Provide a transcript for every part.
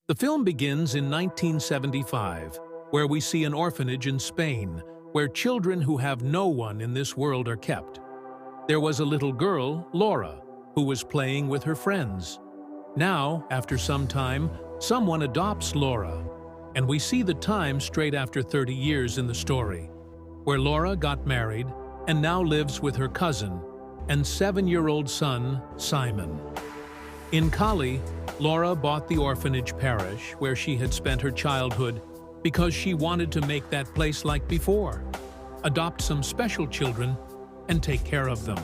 The film begins in 1975, where we see an orphanage in Spain, where children who have no one in this world are kept. There was a little girl, Laura, who was playing with her friends. Now, after some time, someone adopts Laura, and we see the time straight after 30 years in the story, where Laura got married and now lives with her cousin and 7-year-old son, Simon. In Cali, Laura bought the orphanage parish where she had spent her childhood because she wanted to make that place like before, adopt some special children, and take care of them.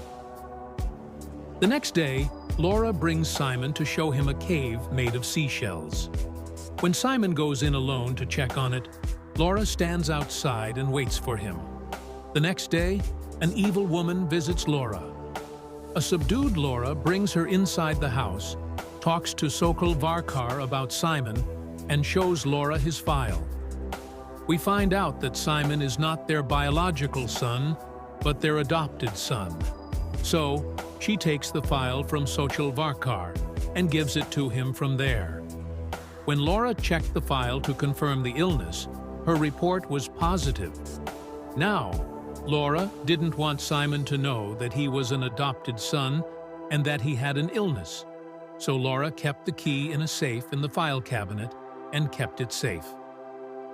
The next day, Laura brings Simon to show him a cave made of seashells. When Simon goes in alone to check on it, Laura stands outside and waits for him. The next day, an evil woman visits Laura. A subdued Laura brings her inside the house, talks to Sokol Varkar about Simon, and shows Laura his file. We find out that Simon is not their biological son, but their adopted son. So, she takes the file from Sokol Varkar and gives it to him from there. When Laura checked the file to confirm the illness, her report was positive. Now, Laura didn't want Simon to know that he was an adopted son and that he had an illness, so Laura kept the key in a safe in the file cabinet and kept it safe.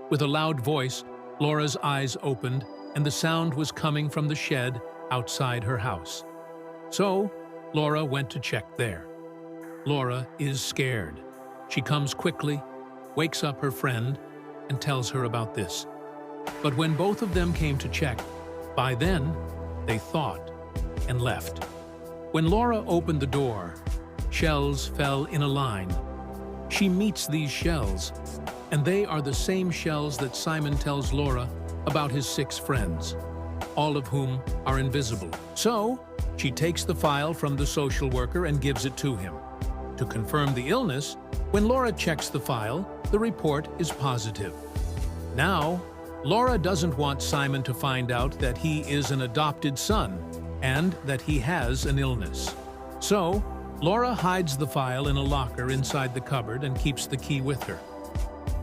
With a loud voice, Laura's eyes opened and the sound was coming from the shed outside her house. So, Laura went to check there. Laura is scared. She comes quickly, wakes up her friend, and tells her about this. But when both of them came to check, by then, they thought and left. When Laura opened the door, shells fell in a line. She meets these shells, and they are the same shells that Simon tells Laura about his 6 friends, all of whom are invisible. So, she takes the file from the social worker and gives it to him. To confirm the illness, when Laura checks the file, the report is positive. Now, Laura doesn't want Simon to find out that he is an adopted son and that he has an illness. So, Laura hides the file in a locker inside the cupboard and keeps the key with her.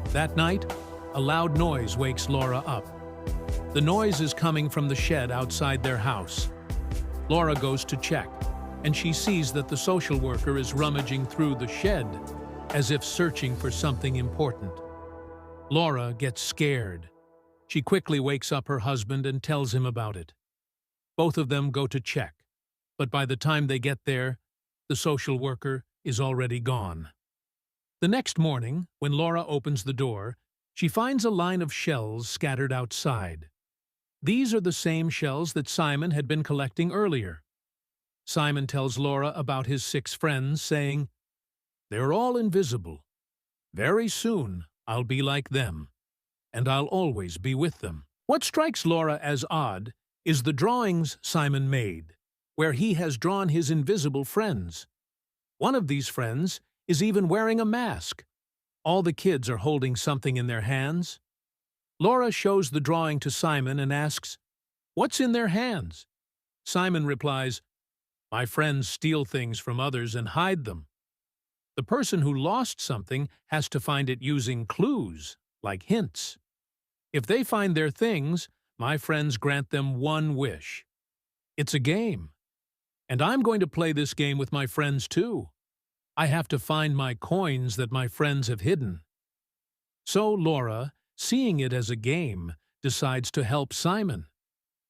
That night, a loud noise wakes Laura up. The noise is coming from the shed outside their house. Laura goes to check, and she sees that the social worker is rummaging through the shed, as if searching for something important. Laura gets scared. She quickly wakes up her husband and tells him about it. Both of them go to check, but by the time they get there, the social worker is already gone. The next morning, when Laura opens the door, she finds a line of shells scattered outside. These are the same shells that Simon had been collecting earlier. Simon tells Laura about his 6 friends, saying, "They're all invisible. Very soon, I'll be like them, and I'll always be with them." What strikes Laura as odd is the drawings Simon made, where he has drawn his invisible friends. One of these friends is even wearing a mask. All the kids are holding something in their hands. Laura shows the drawing to Simon and asks, "What's in their hands?" Simon replies, "My friends steal things from others and hide them. The person who lost something has to find it using clues, like hints. If they find their things, my friends grant them one wish. It's a game. And I'm going to play this game with my friends too. I have to find my coins that my friends have hidden." So Laura, seeing it as a game, decides to help Simon.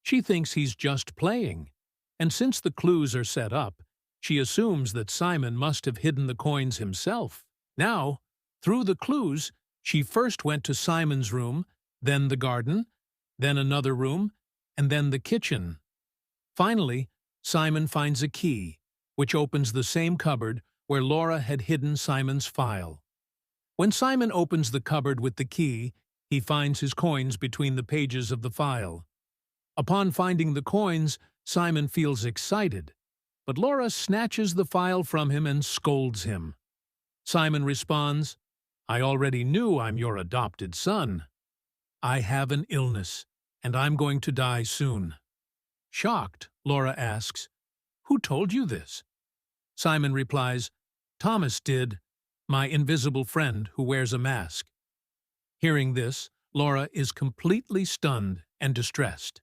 She thinks he's just playing, and since the clues are set up, she assumes that Simon must have hidden the coins himself. Now, through the clues, she first went to Simon's room, then the garden, then another room, and then the kitchen. Finally, Simon finds a key, which opens the same cupboard where Laura had hidden Simon's file. When Simon opens the cupboard with the key, he finds his coins between the pages of the file. Upon finding the coins, Simon feels excited, but Laura snatches the file from him and scolds him. Simon responds, "I already knew I'm your adopted son. I have an illness, and I'm going to die soon." Shocked, Laura asks, "Who told you this?" Simon replies, "Thomas did. my invisible friend who wears a mask." Hearing this, Laura is completely stunned and distressed.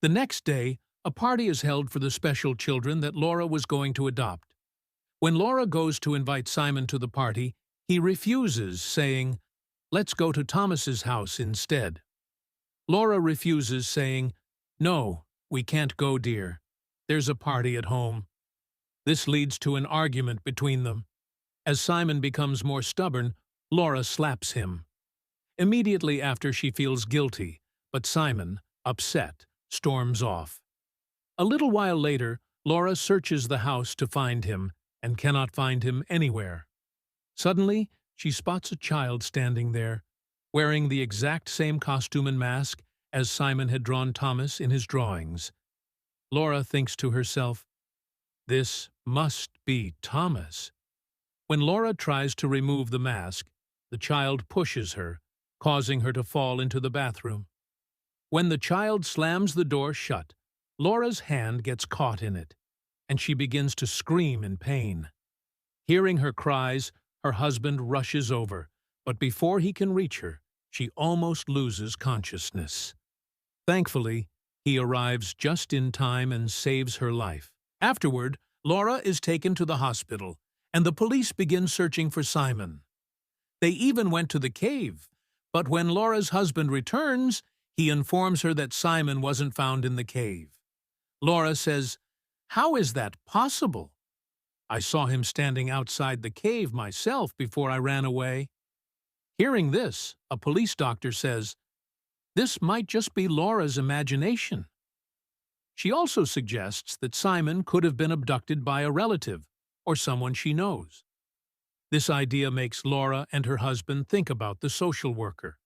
The next day, a party is held for the special children that Laura was going to adopt. When Laura goes to invite Simon to the party, he refuses, saying, "Let's go to Thomas's house instead." Laura refuses, saying, "No, we can't go, dear. There's a party at home." This leads to an argument between them. As Simon becomes more stubborn, Laura slaps him. Immediately after, she feels guilty, but Simon, upset, storms off. A little while later, Laura searches the house to find him and cannot find him anywhere. Suddenly, she spots a child standing there, wearing the exact same costume and mask as Simon had drawn Thomas in his drawings. Laura thinks to herself, "This must be Thomas." When Laura tries to remove the mask, the child pushes her, causing her to fall into the bathroom. When the child slams the door shut, Laura's hand gets caught in it, and she begins to scream in pain. Hearing her cries, her husband rushes over, but before he can reach her, she almost loses consciousness. Thankfully, he arrives just in time and saves her life. Afterward, Laura is taken to the hospital, and the police begin searching for Simon. They even went to the cave, but when Laura's husband returns, he informs her that Simon wasn't found in the cave. Laura says, "How is that possible? I saw him standing outside the cave myself before I ran away." Hearing this, a police doctor says, "This might just be Laura's imagination." She also suggests that Simon could have been abducted by a relative or someone she knows. This idea makes Laura and her husband think about the social worker.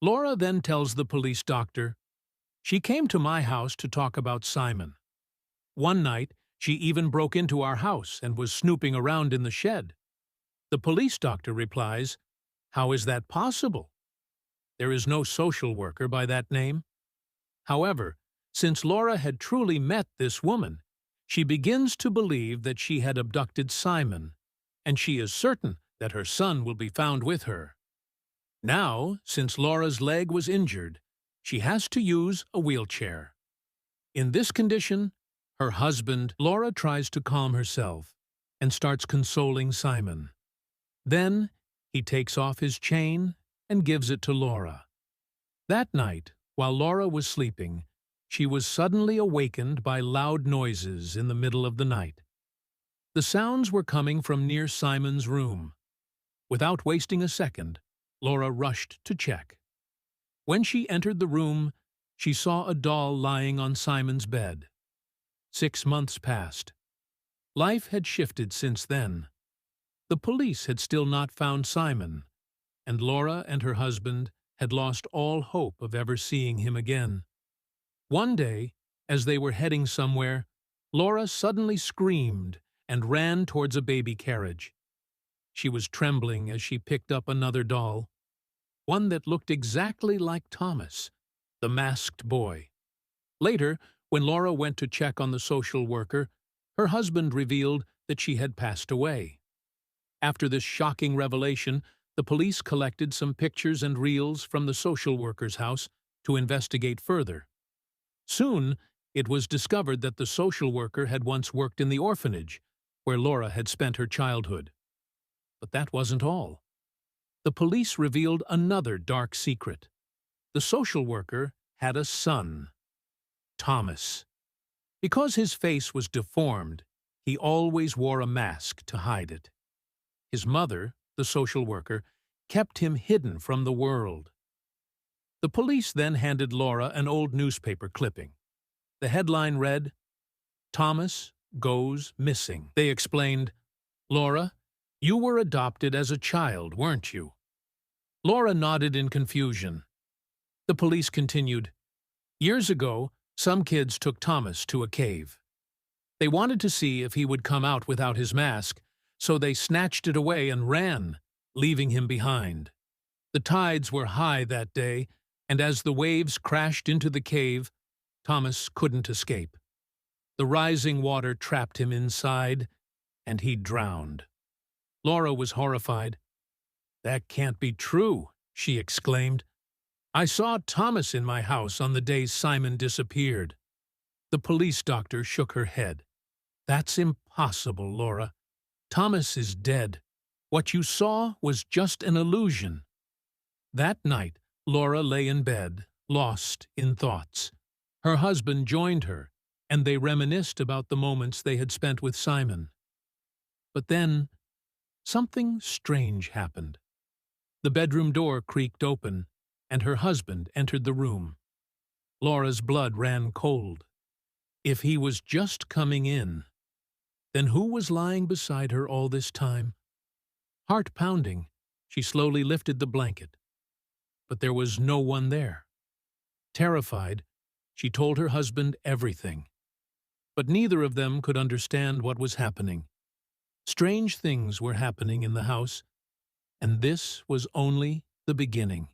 Laura then tells the police doctor, "She came to my house to talk about Simon. One night, she even broke into our house and was snooping around in the shed." The police doctor replies, "How is that possible? There is no social worker by that name." However, since Laura had truly met this woman, she begins to believe that she had abducted Simon, and she is certain that her son will be found with her. Now, since Laura's leg was injured, she has to use a wheelchair. In this condition, her husband, Laura, tries to calm herself and starts consoling Simon. Then, he takes off his chain and gives it to Laura. That night, while Laura was sleeping, she was suddenly awakened by loud noises in the middle of the night. The sounds were coming from near Simon's room. Without wasting a second, Laura rushed to check. When she entered the room, she saw a doll lying on Simon's bed. 6 months passed. Life had shifted since then. The police had still not found Simon, and Laura and her husband had lost all hope of ever seeing him again. One day, as they were heading somewhere, Laura suddenly screamed and ran towards a baby carriage. She was trembling as she picked up another doll, one that looked exactly like Thomas, the masked boy. Later, when Laura went to check on the social worker, her husband revealed that she had passed away. After this shocking revelation, the police collected some pictures and reels from the social worker's house to investigate further. Soon, it was discovered that the social worker had once worked in the orphanage, where Laura had spent her childhood. But that wasn't all. The police revealed another dark secret. The social worker had a son, Thomas. Because his face was deformed, he always wore a mask to hide it. His mother, the social worker, kept him hidden from the world. The police then handed Laura an old newspaper clipping. The headline read, "Thomas Goes Missing." They explained, "Laura, you were adopted as a child, weren't you?" Laura nodded in confusion. The police continued, "Years ago, some kids took Thomas to a cave. They wanted to see if he would come out without his mask, so they snatched it away and ran, leaving him behind. The tides were high that day, and as the waves crashed into the cave, Thomas couldn't escape. The rising water trapped him inside, and he drowned. Laura was horrified. "That can't be true," she exclaimed. "I saw Thomas in my house on the day Simon disappeared." The police doctor shook her head. "That's impossible, Laura. Thomas is dead. What you saw was just an illusion." That night, Laura lay in bed, lost in thoughts. Her husband joined her, and they reminisced about the moments they had spent with Simon. But then, something strange happened. The bedroom door creaked open, and her husband entered the room. Laura's blood ran cold. If he was just coming in, then who was lying beside her all this time? Heart pounding, she slowly lifted the blanket. But there was no one there. Terrified, she told her husband everything. But neither of them could understand what was happening. Strange things were happening in the house, and this was only the beginning.